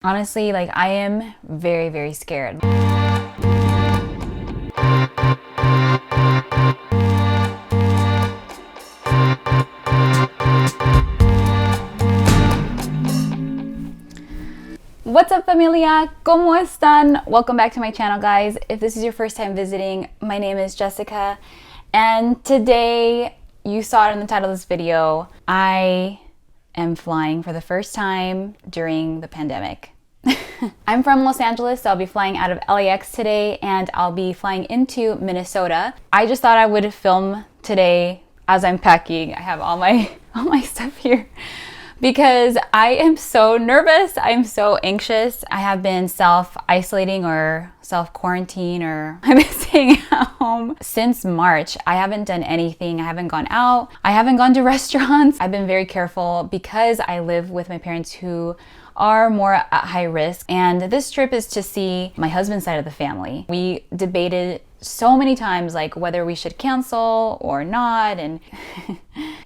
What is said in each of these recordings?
Honestly, like I am very, very scared. What's up, familia? ¿Cómo están? Welcome back to my channel, guys. If this is your first time visiting, my name is Jessica, and today, you saw it in the title of this video, I am flying for the first time during the pandemic. I'm from Los Angeles, so I'll be flying out of LAX today, and I'll be flying into Minnesota. I just thought I would film today as I'm packing. I have all my stuff here because I am so nervous. I'm so anxious. I have been self-isolating or self-quarantine, or I've been staying at home since March. I haven't done anything. I haven't gone out. I haven't gone to restaurants. I've been very careful because I live with my parents who are more at high risk. And this trip is to see my husband's side of the family. We debated so many times like whether we should cancel or not. And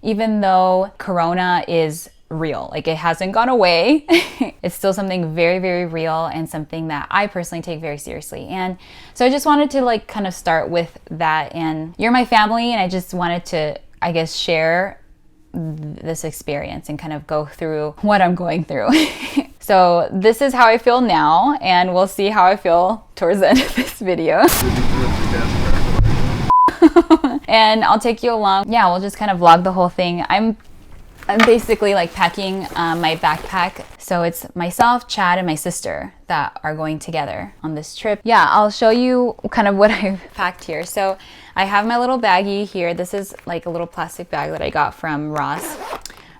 even though Corona is real, like it hasn't gone away, it's still something very, very real and something that I personally take very seriously. And so I just wanted to like kind of start with that. And you're my family, and I just wanted to, I guess, share this experience and kind of go through what I'm going through. So this is how I feel now, and we'll see how I feel towards the end of this video. And I'll take you along. Yeah, we'll just kind of vlog the whole thing. I'm basically like packing my backpack. So it's myself, Chad, and my sister that are going together on this trip. Yeah, I'll show you kind of what I've packed here. So I have my little baggie here. This is like a little plastic bag that I got from Ross.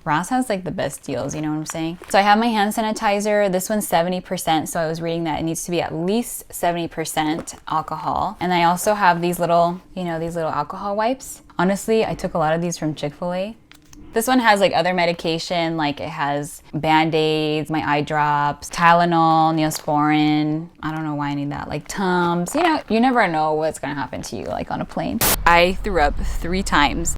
Ross has like the best deals, you know what I'm saying? So I have my hand sanitizer. This one's 70%. So I was reading that it needs to be at least 70% alcohol. And I also have these little, you know, these little alcohol wipes. Honestly, I took a lot of these from Chick-fil-A. This one has like other medication, like it has Band-Aids, my eye drops, Tylenol, Neosporin. I don't know why I need that. Like Tums, you know, you never know what's gonna happen to you like on a plane. I threw up 3 times.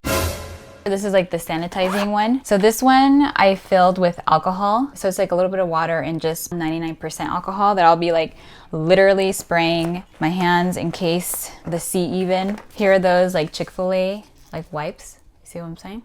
This is like the sanitizing one. So this one I filled with alcohol. So it's like a little bit of water and just 99% alcohol that I'll be like literally spraying my hands in case the seat even. Here are those like Chick-fil-A like wipes. You see what I'm saying?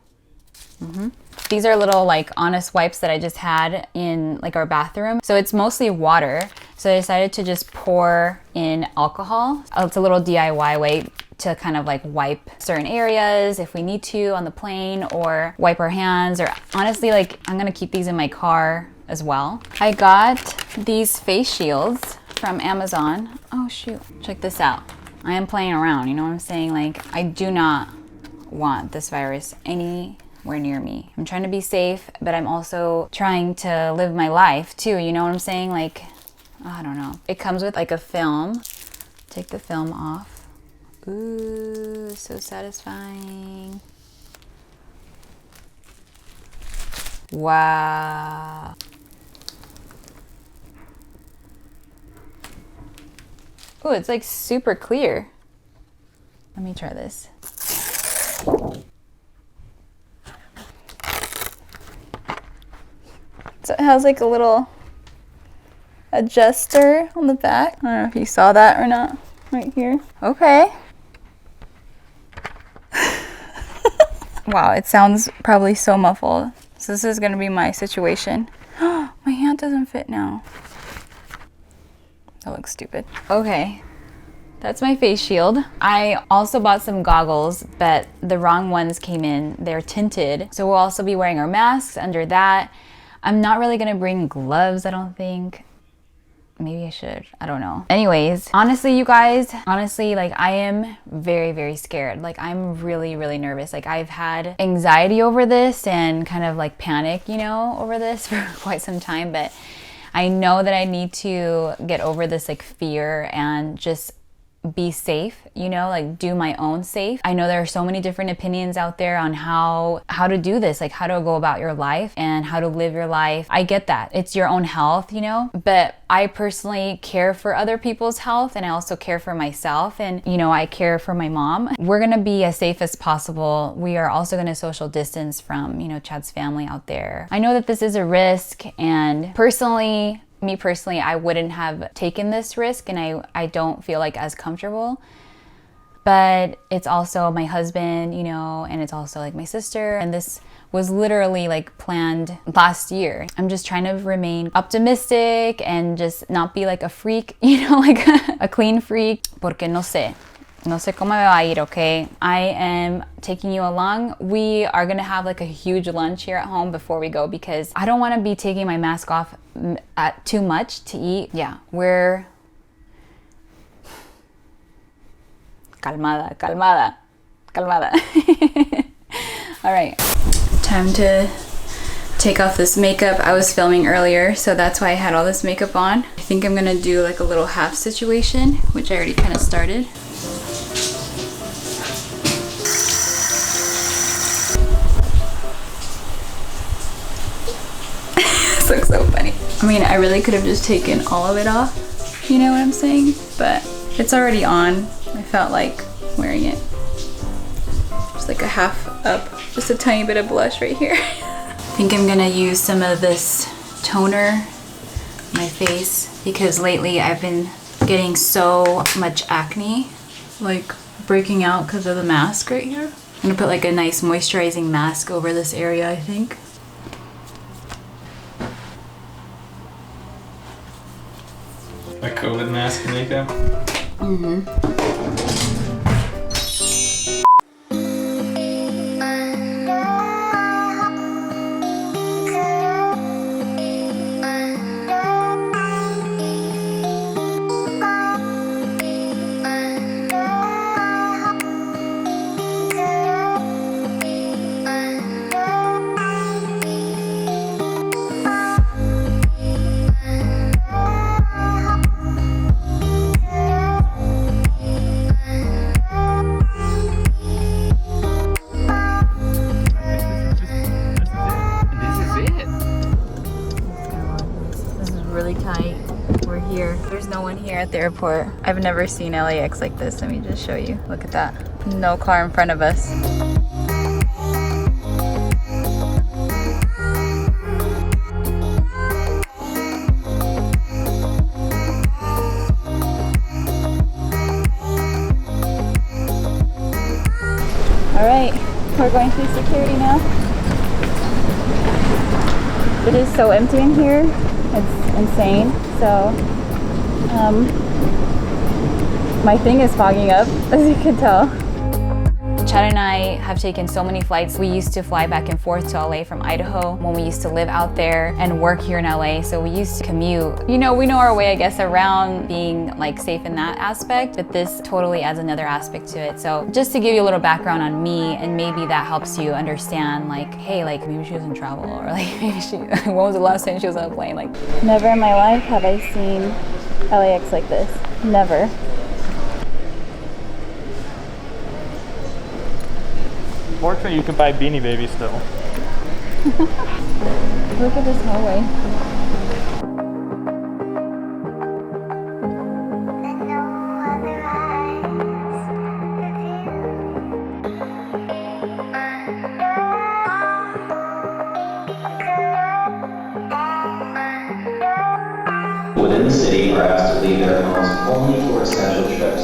These are little like Honest wipes that I just had in like our bathroom. So it's mostly water. So I decided to just pour in alcohol. It's a little DIY way to kind of like wipe certain areas if we need to on the plane, or wipe our hands, or honestly like I'm gonna keep these in my car as well. I got these face shields from Amazon. Oh shoot, check this out. I am playing around, you know what I'm saying? Like I do not want this virus anywhere near me. I'm trying to be safe, but I'm also trying to live my life too, you know what I'm saying? Like, I don't know. It comes with like a film. Take the film off. Ooh, so satisfying. Wow. Ooh, it's like super clear. Let me try this. So it has like a little adjuster on the back. I don't know if you saw that or not, right here. Okay. Wow, it sounds probably so muffled. So this is gonna be my situation. My hand doesn't fit now. That looks stupid. Okay, that's my face shield. I also bought some goggles, but the wrong ones came in. They're tinted. So we'll also be wearing our masks under that. I'm not really gonna bring gloves, I don't think. Maybe I should, I don't know. Anyways, honestly, you guys, like I am very, very scared. Like I'm really, really nervous. Like I've had anxiety over this and kind of like panic, you know, over this for quite some time, but I know that I need to get over this like fear and just be safe, you know, like do my own safe. I know there are so many different opinions out there on how to do this, like how to go about your life and how to live your life. I get that. It's your own health, you know, but I personally care for other people's health, and I also care for myself, and you know, I care for my mom. We're gonna be as safe as possible. We are also gonna social distance from, you know, Chad's family out there. I know that this is a risk, and personally, me personally, I wouldn't have taken this risk, and I don't feel like as comfortable. But it's also my husband, you know, and it's also like my sister, and this was literally like planned last year. I'm just trying to remain optimistic and just not be like a freak, you know, like a clean freak. Porque no sé cómo me va a ir, okay? I am taking you along. We are gonna have like a huge lunch here at home before we go because I don't wanna be taking my mask off at too much to eat. Yeah, we're calmada. All right, time to take off this makeup. I was filming earlier, so that's why I had all this makeup on. I think I'm gonna do like a little half situation, which I already kind of started. This looks so funny. I mean, I really could have just taken all of it off, you know what I'm saying? But it's already on. I felt like wearing it. Just like a half up, just a tiny bit of blush right here. I think I'm gonna use some of this toner on my face because lately I've been getting so much acne, like breaking out because of the mask right here. I'm gonna put like a nice moisturizing mask over this area, I think. A COVID mask makeup? There's no one here at the airport. I've never seen LAX like this. Let me just show you. Look at that. No car in front of us. All right, we're going through security now. It is so empty in here. It's insane. So my thing is fogging up, as you can tell. Chad and I have taken so many flights. We used to fly back and forth to LA from Idaho when we used to live out there and work here in LA. So we used to commute. You know, we know our way, I guess, around being like safe in that aspect, but this totally adds another aspect to it. So just to give you a little background on me, and maybe that helps you understand like, hey, like maybe she doesn't travel, or like maybe she, when was the last time she was on a plane? Like, never in my life have I seen LAX like this. Never. Fortunately, you can buy Beanie Baby still. Look at this hallway. Within the city are asked to leave their homes only for essential trips.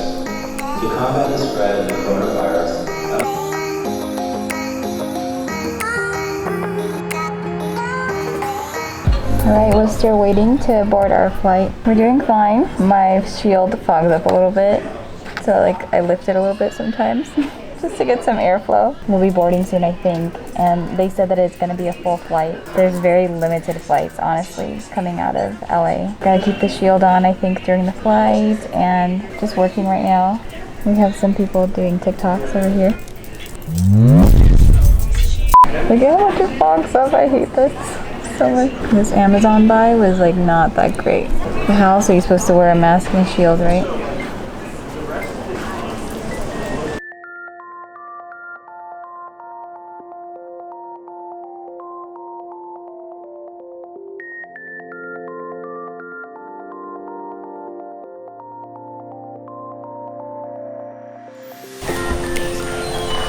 To combat the spread of the coronavirus, Alright, we're still waiting to board our flight. We're doing fine. My shield fogs up a little bit, so like I lift it a little bit sometimes just to get some airflow. We'll be boarding soon, I think, and they said that it's going to be a full flight. There's very limited flights, honestly, coming out of LA. Gotta keep the shield on, I think, during the flight, and just working right now. We have some people doing TikToks over here. Look at how much it fogs up. I hate this so much. This Amazon buy was like not that great. How else are you supposed to wear a mask and a shield, right?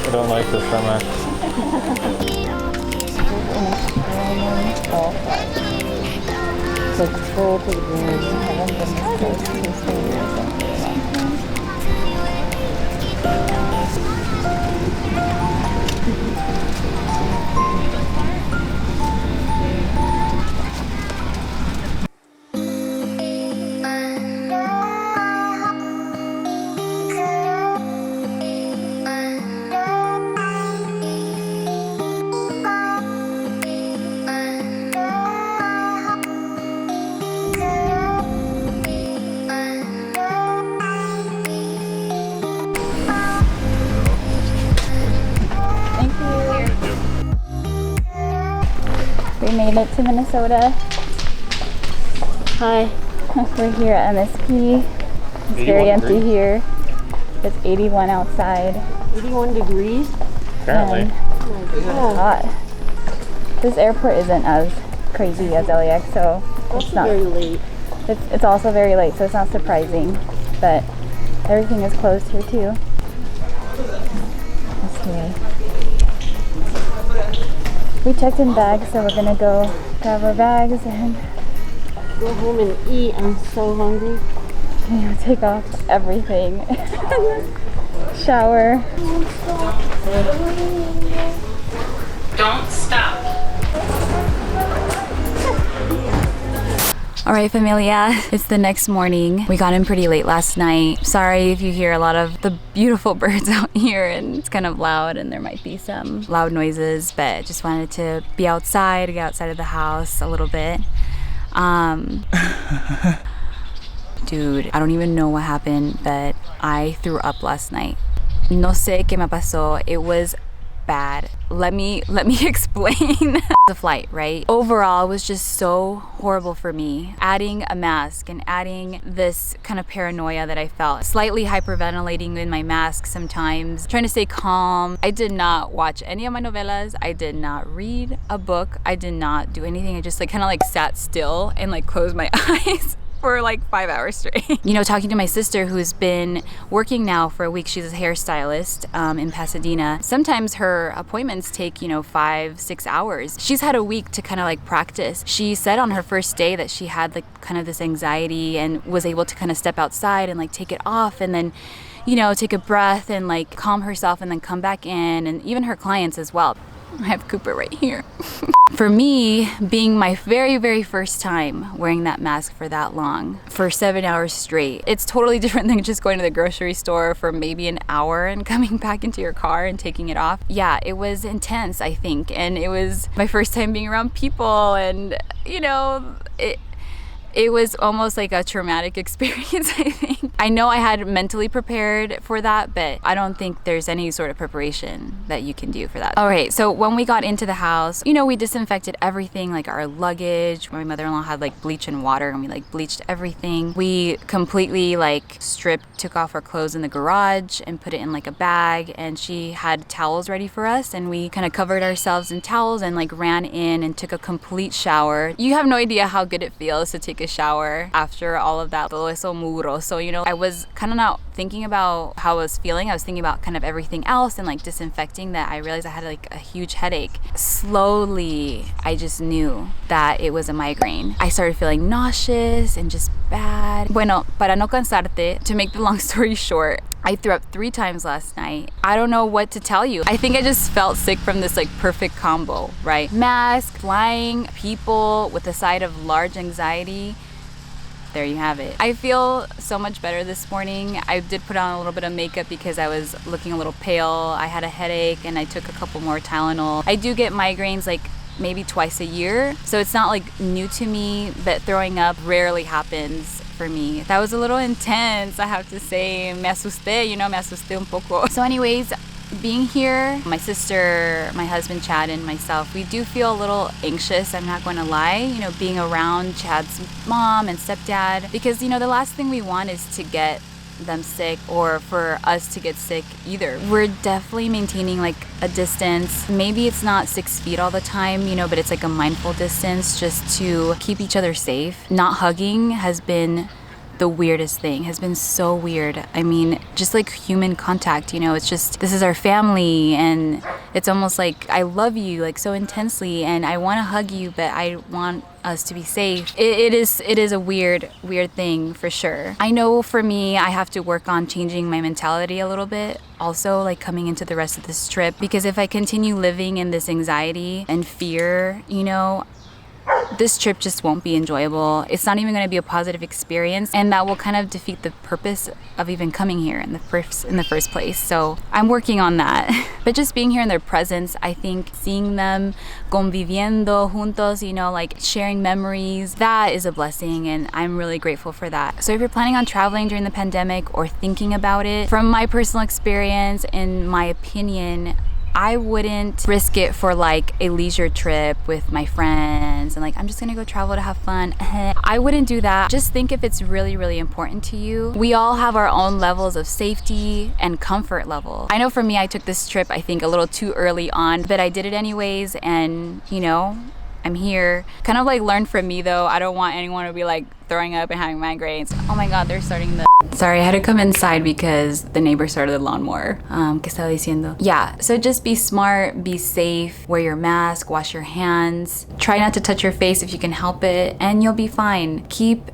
I don't like this so much. like full to the brim. I haven't been this close to strangers in a really long time. We made it to Minnesota. Hi. We're here at MSP. It's very empty here. It's 81 outside. 81 degrees? Apparently. It's hot. This airport isn't as crazy as LAX, so it's not very late. It's also very late, so it's not surprising. But everything is closed here too. Let's see. We checked in bags, so we're gonna go grab our bags and Go home and eat. I'm so hungry. take off everything. Shower. Don't stop. All right, familia, it's the next morning. We got in pretty late last night. Sorry if you hear a lot of the beautiful birds out here and it's kind of loud and there might be some loud noises, but just wanted to be outside, get outside of the house a little bit. Dude, I don't even know what happened, but I threw up last night. No sé qué me pasó. It was bad. Let me explain. The flight, right? Overall, it was just so horrible for me. Adding a mask and adding this kind of paranoia that I felt. Slightly hyperventilating in my mask sometimes. Trying to stay calm. I did not watch any of my novelas. I did not read a book. I did not do anything. I just kind of sat still and closed my eyes for 5 hours straight. You know, talking to my sister who's been working now for a week. She's a hairstylist in Pasadena. Sometimes her appointments take 5-6 hours. She's had a week to kind of practice. She said on her first day that she had kind of this anxiety and was able to kind of step outside and take it off and then take a breath and calm herself and then come back in, and even her clients as well. I have Cooper right here. For me, being my very, very first time wearing that mask for that long, for 7 hours straight, it's totally different than just going to the grocery store for maybe an hour and coming back into your car and taking it off. Yeah, it was intense, I think. And it was my first time being around people, and it was almost like a traumatic experience, I think. I know I had mentally prepared for that, but I don't think there's any sort of preparation that you can do for that. All right, so when we got into the house, we disinfected everything, our luggage. My mother-in-law had bleach and water, and we bleached everything. We completely stripped, took off our clothes in the garage and put it in a bag, and she had towels ready for us, and we kind of covered ourselves in towels and ran in and took a complete shower. You have no idea how good it feels to take a shower after all of that. Todo eso muro. So, I was kind of not thinking about how I was feeling. I was thinking about kind of everything else and disinfecting that. I realized I had a huge headache. Slowly, I just knew that it was a migraine. I started feeling nauseous and just bad. Bueno, para no cansarte, to make the long story short, I threw up 3 times last night. I don't know what to tell you. I think I just felt sick from this perfect combo, right? Mask, flying, people with a side of large anxiety. There you have it. I feel so much better this morning. I did put on a little bit of makeup because I was looking a little pale. I had a headache and I took a couple more Tylenol. I do get migraines maybe twice a year, so it's not new to me, but throwing up rarely happens for me. That was a little intense, I have to say. Me asusté, me asusté un poco. So anyways, being here, my sister, my husband Chad, and myself, we do feel a little anxious, I'm not going to lie, being around Chad's mom and stepdad, because the last thing we want is to get them sick or for us to get sick either. We're definitely maintaining a distance. Maybe it's not 6 feet all the time, but it's a mindful distance just to keep each other safe. Not hugging has been the weirdest thing, has been so weird. I mean, just human contact, it's just, this is our family, and It's almost like I love you like so intensely and I want to hug you, but I want us to be safe. It is a weird thing for sure. I know for me, I have to work on changing my mentality a little bit also, like coming into the rest of this trip, because if I continue living in this anxiety and fear, you know, this trip just won't be enjoyable. It's not even going to be a positive experience, and that will kind of defeat the purpose of even coming here in the first place. So I'm working on that. But just being here in their presence, I think seeing them conviviendo juntos, you know, like sharing memories, that is a blessing, and I'm really grateful for that. So if you're planning on traveling during the pandemic or thinking about it, from my personal experience, in my opinion, I wouldn't risk it for like a leisure trip with my friends and like, I'm just gonna go travel to have fun. I wouldn't do that. Just think if it's really, really important to you. We all have our own levels of safety and comfort level. I know for me, I took this trip, I think a little too early on, but I did it anyways. And you know, I'm here. Kind of like learn from me though. I don't want anyone to be like throwing up and having migraines. Oh my God, they're starting the... Sorry, I had to come inside because the neighbor started the lawnmower. ¿Qué estaba diciendo? Yeah, so just be smart, be safe, wear your mask, wash your hands. Try not to touch your face if you can help it, and you'll be fine. Keep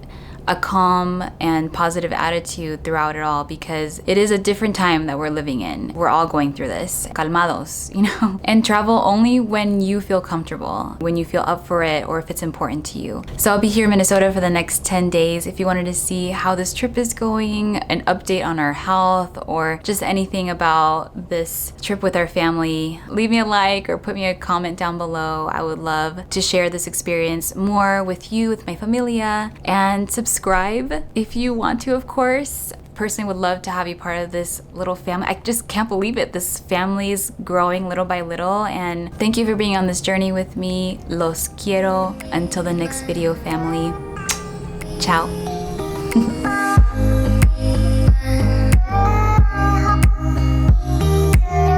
a calm and positive attitude throughout it all, because it is a different time that we're living in. We're all going through this. Calmados, you know? And travel only when you feel comfortable, when you feel up for it, or if it's important to you. So I'll be here in Minnesota for the next 10 days. If you wanted to see how this trip is going, an update on our health, or just anything about this trip with our family, leave me a like or put me a comment down below. I would love to share this experience more with you, with my familia, and subscribe if you want to, of course. Personally would love to have you part of this little family. I just can't believe it. This family is growing little by little, and thank you for being on this journey with me. Los quiero. Until the next video, family. Ciao.